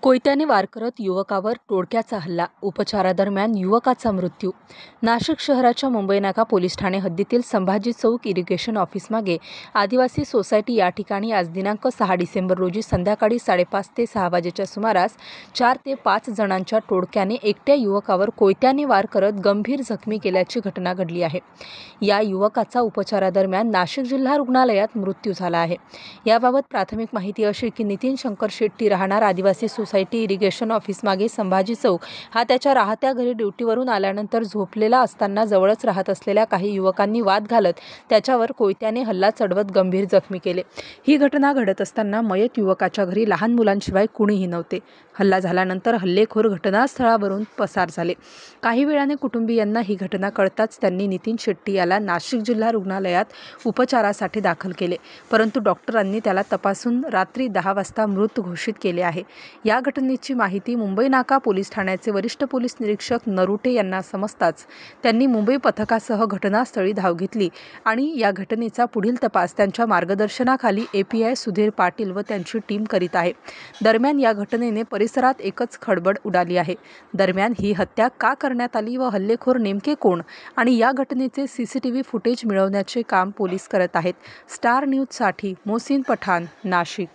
कोयत्याने वार करत युवकावर टोळक्याचा हल्ला, उपचारादरम्यान युवकाचा मृत्यू. नाशिक शहराच्या मुंबई नाका पोलीस ठाणे हद्दीतील संभाजी चौक इरिगेशन ऑफिसमागे आदिवासी सोसायटी या ठिकाणी आज दिनांक 6 डिसेंबर रोजी संध्याकाळी 5:30 ते 6 वाजेच्या सुमारास 4 ते 5 जणांच्या टोळक्याने एकट्या युवकावर कोयत्याने वार करत गंभीर जखमी केल्याची घटना घडली आहे. या युवकाचा उपचारादरम्यान नाशिक जिल्हा रुग्णालयात मृत्यू झाला आहे. याबाबत प्राथमिक माहिती अशी की नितीन शंकर शेट्टी राहणार आदिवासी सोसायटी इरिगेशन ऑफिस मागे संभाजी चौक हा त्याच्या राहत्या घरी ड्युटीवरून आल्यानंतर झोपलेला असताना जवळच राहत असलेल्या काही युवकांनी वाद घालत त्याच्यावर कोयत्याने हल्ला चढवत गंभीर जखमी केले. ही घटना घडत असताना मयत युवकाच्या घरी लहान मुलांशिवाय कुणीही नव्हते. हल्ला झाल्यानंतर हल्लेखोर घटनास्थळावरून पसार झाले. काही वेळाने कुटुंबीयांना ही घटना कळताच त्यांनी नितीन शेट्टी याला नाशिक जिल्हा रुग्णालयात उपचारासाठी दाखल केले, परंतु डॉक्टरांनी त्याला तपासून रात्री 10 वाजता मृत घोषित केले आहे. या घटनेची माहिती मुंबई नाका पोलीस ठाण्याचे वरिष्ठ पोलीस निरीक्षक नरुटे यांना समजताच त्यांनी मुंबई पथकासह घटनास्थळी धाव घेतली आणि या घटनेचा पुढील तपास त्यांच्या मार्गदर्शनाखाली API सुधीर पाटील व त्यांची टीम करीत आहे. दरम्यान या घटनेने परिसरात एकच खळबळ उडाली आहे. दरम्यान ही हत्या का करण्यात आली व हल्लेखोर नेमके कोण आणि या घटनेचे CCTV फुटेज मिळवण्याचे काम पोलीस करत आहेत. स्टार न्यूजसाठी मोहसिन पठाण, नाशिक.